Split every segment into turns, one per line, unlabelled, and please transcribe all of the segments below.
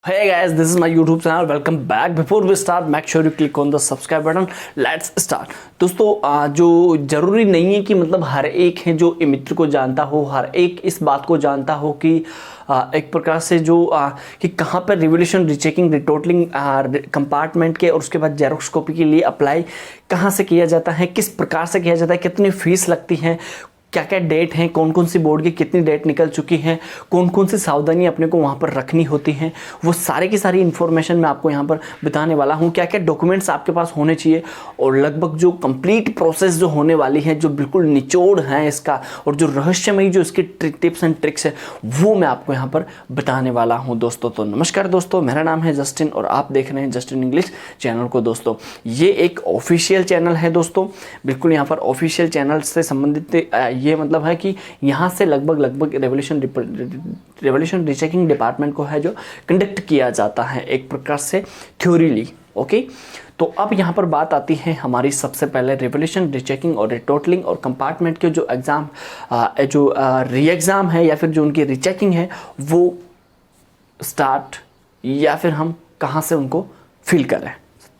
Hey guys, this is my YouTube channel. Welcome back. Before we start, make sure you click on the subscribe button. Let's start. दोस्तों जो ज़रूरी नहीं है कि मतलब हर एक है जो मित्र को जानता हो, हर एक इस बात को जानता हो कि एक प्रकार से जो कि कहाँ per revolution rechecking retotalling compartment के और उसके बाद जेरोक्स कॉपी के लिए अप्लाई कहाँ से किया जाता है, किस प्रकार से किया जाता है, कितनी फीस लगती है, क्या क्या डेट हैं, कौन कौन सी बोर्ड की कितनी डेट निकल चुकी हैं, कौन कौन सी सावधानी अपने को वहाँ पर रखनी होती हैं, वो सारे की सारी इन्फॉर्मेशन मैं आपको यहाँ पर बताने वाला हूँ। क्या क्या डॉक्यूमेंट्स आपके पास होने चाहिए और लगभग जो कंप्लीट प्रोसेस जो होने वाली है, जो बिल्कुल निचोड़ है इसका और जो रहस्यमयी जो इसकी टिप्स एंड ट्रिक्स है, वो मैं आपको यहाँ पर बताने वाला हूँ दोस्तों। तो नमस्कार दोस्तों, मेरा नाम है जस्टिन और आप देख रहे हैं जस्टिन इंग्लिश चैनल को। दोस्तों ये एक ऑफिशियल चैनल है दोस्तों, बिल्कुल यहाँ पर ऑफिशियल चैनल से संबंधित ये मतलब है कि यहाँ से लगभग रिवोल्यूशन रीचेकिंग डिपार्टमेंट को है जो कंडक्ट किया जाता है एक प्रकार से थ्योरीली। ओके, तो अब यहाँ पर बात आती है हमारी सबसे पहले रिवोल्यूशन रीचेकिंग और रिटोटलिंग और कंपार्टमेंट के जो एग्ज़ाम जो री एग्ज़ाम है या फिर जो उनकी रीचेकिंग है वो स्टार्ट या फिर हम कहाँ से उनको फिल करें।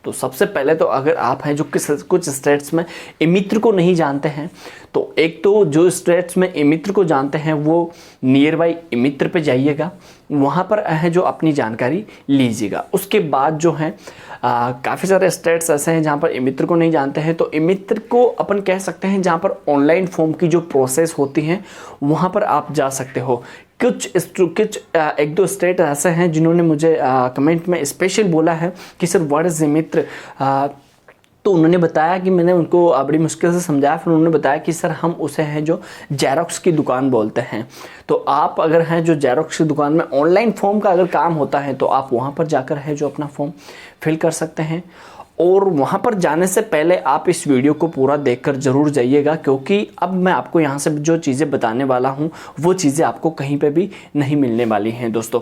तो सबसे पहले तो अगर आप हैं जो कुछ स्टेट्स में मित्र को नहीं जानते हैं, तो एक तो जो स्टेट्स में मित्र को जानते हैं वो नियर बाई मित्र पे जाइएगा, वहाँ पर है जो अपनी जानकारी लीजिएगा। उसके बाद जो है काफ़ी सारे स्टेट्स ऐसे हैं जहाँ पर मित्र को नहीं जानते हैं, तो मित्र को अपन कह सकते हैं जहाँ पर ऑनलाइन फॉर्म की जो प्रोसेस होती है वहाँ पर आप जा सकते हो। कुछ एक दो स्टेट ऐसे हैं जिन्होंने मुझे कमेंट में स्पेशल बोला है कि सर व्हाट इज़ मित्र, तो उन्होंने बताया कि मैंने उनको बड़ी मुश्किल से समझाया, फिर उन्होंने बताया कि सर हम उसे हैं जो जेरोक्स की दुकान बोलते हैं। तो आप अगर हैं जो जेरोक्स की दुकान में ऑनलाइन फॉर्म का अगर काम होता है तो आप वहाँ पर जाकर है जो अपना फॉर्म फिल कर सकते हैं। और वहाँ पर जाने से पहले आप इस वीडियो को पूरा देखकर ज़रूर जाइएगा, क्योंकि अब मैं आपको यहाँ से जो चीज़ें बताने वाला हूँ वो चीज़ें आपको कहीं पे भी नहीं मिलने वाली हैं दोस्तों।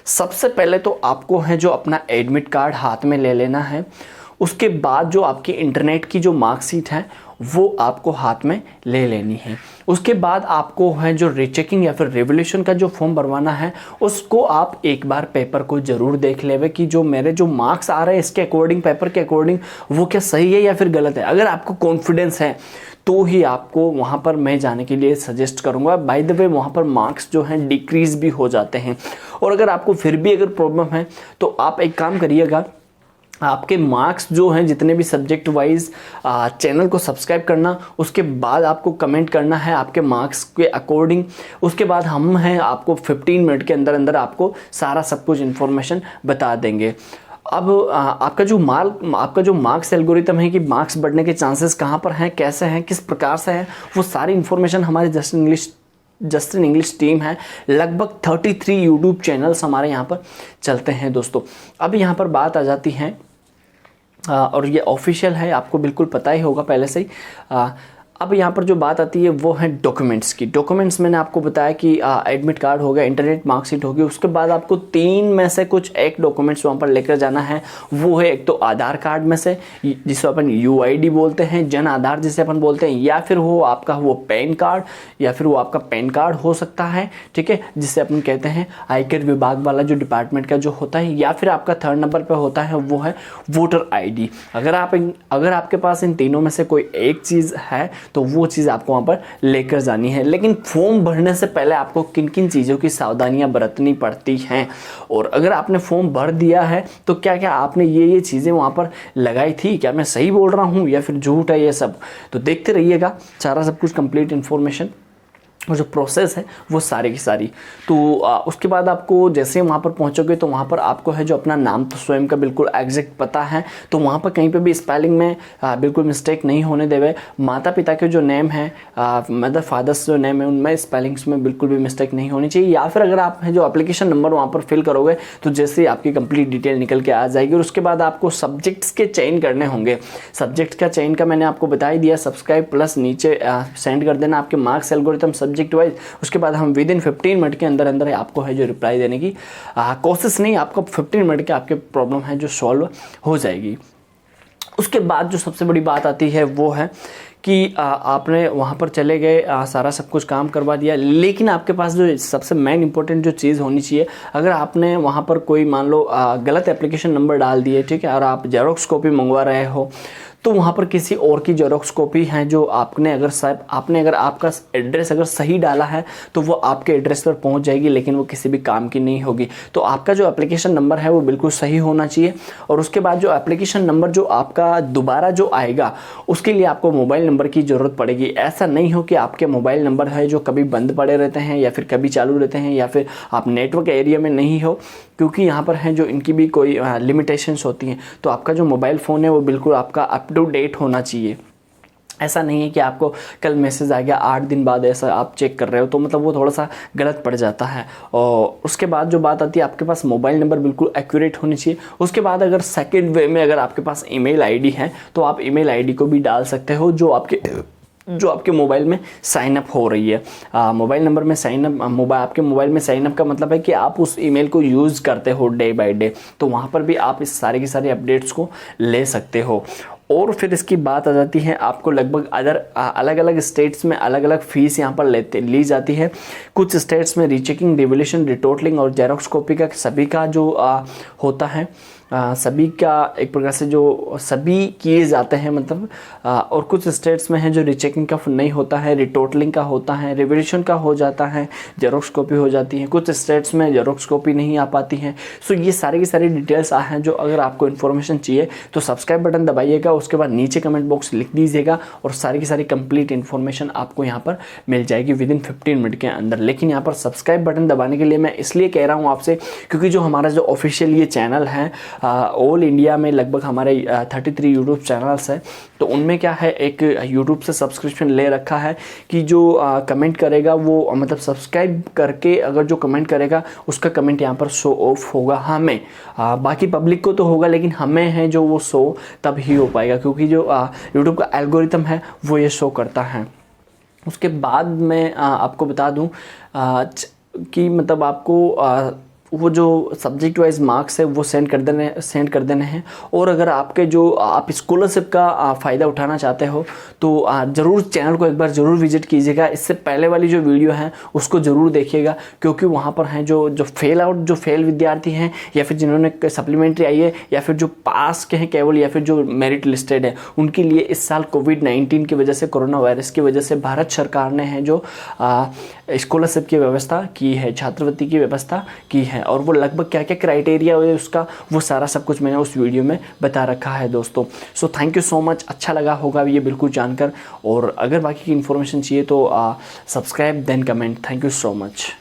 सबसे पहले तो आपको है जो अपना एडमिट कार्ड हाथ में ले लेना है। उसके बाद जो आपकी इंटरनेट की जो मार्कशीट है वो आपको हाथ में ले लेनी है। उसके बाद आपको है जो रीचेकिंग या फिर रिवोल्यूशन का जो फॉर्म भरवाना है उसको आप एक बार पेपर को ज़रूर देख लेवे कि जो मेरे जो मार्क्स आ रहे हैं इसके अकॉर्डिंग, पेपर के अकॉर्डिंग वो क्या सही है या फिर गलत है। अगर आपको कॉन्फिडेंस है तो ही आपको वहाँ पर मैं जाने के लिए सजेस्ट करूँगा। बाय द वे वहाँ पर मार्क्स जो हैं डिक्रीज़ भी हो जाते हैं। और अगर आपको फिर भी अगर प्रॉब्लम है तो आप एक काम करिएगा, आपके मार्क्स जो हैं जितने भी सब्जेक्ट वाइज चैनल को सब्सक्राइब करना, उसके बाद आपको कमेंट करना है आपके मार्क्स के अकॉर्डिंग। उसके बाद हम हैं आपको 15 मिनट के अंदर अंदर आपको सारा सब कुछ इन्फॉर्मेशन बता देंगे। अब आपका जो मार्क्स एल्गोरिथम है कि मार्क्स बढ़ने के चांसेस कहाँ पर हैं, कैसे हैं, किस प्रकार से हैं, वो सारी इन्फॉर्मेशन हमारे जस्टिन इंग्लिश टीम है। लगभग 33 यूट्यूब चैनल्स हमारे यहाँ पर चलते हैं दोस्तों। अब यहाँ पर बात आ जाती है और ये ऑफिशियल है, आपको बिल्कुल पता ही होगा पहले से ही। अब यहाँ पर जो बात आती है वो है डॉक्यूमेंट्स की। डॉक्यूमेंट्स मैंने आपको बताया कि एडमिट कार्ड हो गया, इंटरनेट मार्कशीट होगी, उसके बाद आपको 3 में से कुछ एक डॉक्यूमेंट्स वहाँ पर लेकर जाना है। वो है एक तो आधार कार्ड में से जिसे अपन यूआईडी बोलते हैं, जन आधार जिसे अपन बोलते हैं, या फिर वो आपका वो पैन कार्ड या फिर वो आपका पैन कार्ड हो सकता है, ठीक है, जिसे अपन कहते हैं आयकर विभाग वाला जो डिपार्टमेंट का जो होता है, या फिर आपका 3rd नंबर पर होता है वो है वोटर ID। अगर आपके पास इन तीनों में से कोई एक चीज़ है तो वो चीज़ आपको वहाँ पर लेकर जानी है। लेकिन फॉर्म भरने से पहले आपको किन किन चीज़ों की सावधानियाँ बरतनी पड़ती हैं, और अगर आपने फॉर्म भर दिया है तो क्या क्या आपने ये चीज़ें वहाँ पर लगाई थी, क्या मैं सही बोल रहा हूँ या फिर झूठ है, ये सब तो देखते रहिएगा। सारा सब कुछ कंप्लीट इन्फॉर्मेशन और जो प्रोसेस है वो सारी की सारी। तो उसके बाद आपको जैसे वहाँ पर पहुँचोगे तो वहाँ पर आपको है जो अपना नाम तो स्वयं का बिल्कुल एग्जैक्ट पता है, तो वहाँ पर कहीं पे भी स्पेलिंग में बिल्कुल मिस्टेक नहीं होने देवे। माता पिता के जो नेम है, मदर फादर्स जो नेम है, उनमें स्पेलिंग्स में बिल्कुल भी मिस्टेक नहीं होनी चाहिए। या फिर अगर आप है जो एप्लीकेशन नंबर वहाँ पर फिल करोगे तो जैसे ही आपकी कंप्लीट डिटेल निकल के आ जाएगी। और उसके बाद आपको सब्जेक्ट्स के चयन करने होंगे। सब्जेक्ट का चयन का मैंने आपको बता ही दिया, सब्सक्राइब प्लस नीचे सेंड कर देना आपके मार्क्स एल्गोरिथम सब्जेक्ट वाइज। उसके बाद हम विद इन 15 मिनट के अंदर अंदर आपको है जो रिप्लाई देने की कोशिश नहीं, आपको 15 मिनट के आपके प्रॉब्लम है जो सॉल्व हो जाएगी। उसके बाद जो सबसे बड़ी बात आती है वो है कि आपने वहाँ पर चले गए, सारा सब कुछ काम करवा दिया, लेकिन आपके पास जो सबसे मेन इंपॉर्टेंट जो चीज़ होनी चाहिए, अगर आपने वहाँ पर कोई मान लो गलत एप्लीकेशन नंबर डाल दिए, ठीक है, और आप जेरोक्स कॉपी मंगवा रहे हो, तो वहाँ पर किसी और की जेरोक्स कॉपी है जो आपने अगर आपका एड्रेस अगर सही डाला है तो वो आपके एड्रेस पर पहुँच जाएगी, लेकिन वो किसी भी काम की नहीं होगी। तो आपका जो एप्लीकेशन नंबर है वो बिल्कुल सही होना चाहिए। और उसके बाद जो एप्लीकेशन नंबर जो आपका दोबारा जो आएगा उसके लिए आपको मोबाइल नंबर की ज़रूरत पड़ेगी। ऐसा नहीं हो कि आपके मोबाइल नंबर है जो कभी बंद पड़े रहते हैं या फिर कभी चालू रहते हैं या फिर आप नेटवर्क एरिया में नहीं हो, क्योंकि यहाँ पर हैं जो इनकी भी कोई लिमिटेशंस होती हैं। तो आपका जो मोबाइल फ़ोन है वो बिल्कुल आपका अप टू डेट होना चाहिए। ऐसा नहीं है कि आपको कल मैसेज आ गया 8 दिन बाद ऐसा आप चेक कर रहे हो, तो मतलब वो थोड़ा सा गलत पड़ जाता है। और उसके बाद जो बात आती है, आपके पास मोबाइल नंबर बिल्कुल एक्यूरेट होनी चाहिए। उसके बाद अगर सेकेंड वे में अगर आपके पास ईमेल आईडी है तो आप ईमेल आईडी को भी डाल सकते हो जो आपके मोबाइल में साइन अप हो रही है। मोबाइल नंबर में साइन अप, आपके मोबाइल में साइन अप का मतलब है कि आप उस ईमेल को यूज़ करते हो डे बाय डे, तो वहाँ पर भी आप इस सारे के सारे अपडेट्स को ले सकते हो। और फिर इसकी बात आ जाती है, आपको लगभग अलग अलग स्टेट्स में अलग अलग फ़ीस यहाँ पर ली जाती है। कुछ स्टेट्स में रीचेकिंग, डिवोल्यूशन, रिटोटलिंग और जेरोक्स कॉपी का सभी का जो होता है, सभी का एक प्रकार से जो सभी किए जाते हैं मतलब। और कुछ स्टेट्स में है जो रीचेकिंग का नहीं होता है, रिटोटलिंग का होता है, रिवोल्यूशन का हो जाता है, जेरोक्स कॉपी हो जाती है। कुछ स्टेट्स में जेरोक्स कॉपी नहीं आ पाती हैं। सो ये सारी की सारी डिटेल्स हैं जो अगर आपको इन्फॉर्मेशन चाहिए तो सब्सक्राइब बटन दबाइएगा, उसके बाद नीचे कमेंट बॉक्स लिख दीजिएगा और सारी की सारी कंप्लीट इन्फॉर्मेशन आपको यहाँ पर मिल जाएगी विदिन 15 मिनट के अंदर। लेकिन यहाँ पर सब्सक्राइब बटन दबाने के लिए मैं इसलिए कह रहा हूँ आपसे, क्योंकि जो हमारा जो ऑफिशियल ये चैनल है, ऑल इंडिया में लगभग हमारे 33 यूट्यूब चैनल्स हैं, तो उनमें क्या है, एक यूट्यूब से सब्सक्रिप्शन ले रखा है कि जो कमेंट करेगा वो मतलब सब्सक्राइब करके अगर जो कमेंट करेगा उसका कमेंट यहाँ पर शो ऑफ होगा हमें। बाकी पब्लिक को तो होगा, लेकिन हमें है जो वो शो तब ही हो पाएगा, क्योंकि जो यूट्यूब का एल्गोरिथम है वो ये शो करता है। उसके बाद मैं आपको बता दूं कि मतलब आपको वो जो सब्जेक्ट वाइज मार्क्स है वो सेंड कर देने हैं। और अगर आपके जो आप स्कॉलरशिप का फ़ायदा उठाना चाहते हो तो ज़रूर चैनल को एक बार ज़रूर विजिट कीजिएगा। इससे पहले वाली जो वीडियो है उसको ज़रूर देखिएगा, क्योंकि वहाँ पर हैं जो फेल विद्यार्थी हैं या फिर जिन्होंने सप्लीमेंट्री आई है या फिर जो पास के हैं केवल या फिर जो मेरिट लिस्टेड है, उनके लिए इस साल कोविड-19 की वजह से, कोरोना वायरस की वजह से भारत सरकार ने है जो स्कॉलरशिप की व्यवस्था की है, छात्रवृत्ति की व्यवस्था की है। और वो लगभग क्या क्या क्राइटेरिया है उसका, वो सारा सब कुछ मैंने उस वीडियो में बता रखा है दोस्तों। So thank you so much, अच्छा लगा होगा ये बिल्कुल जानकर। और अगर बाकी की इन्फॉर्मेशन चाहिए तो subscribe then comment. Thank you so much.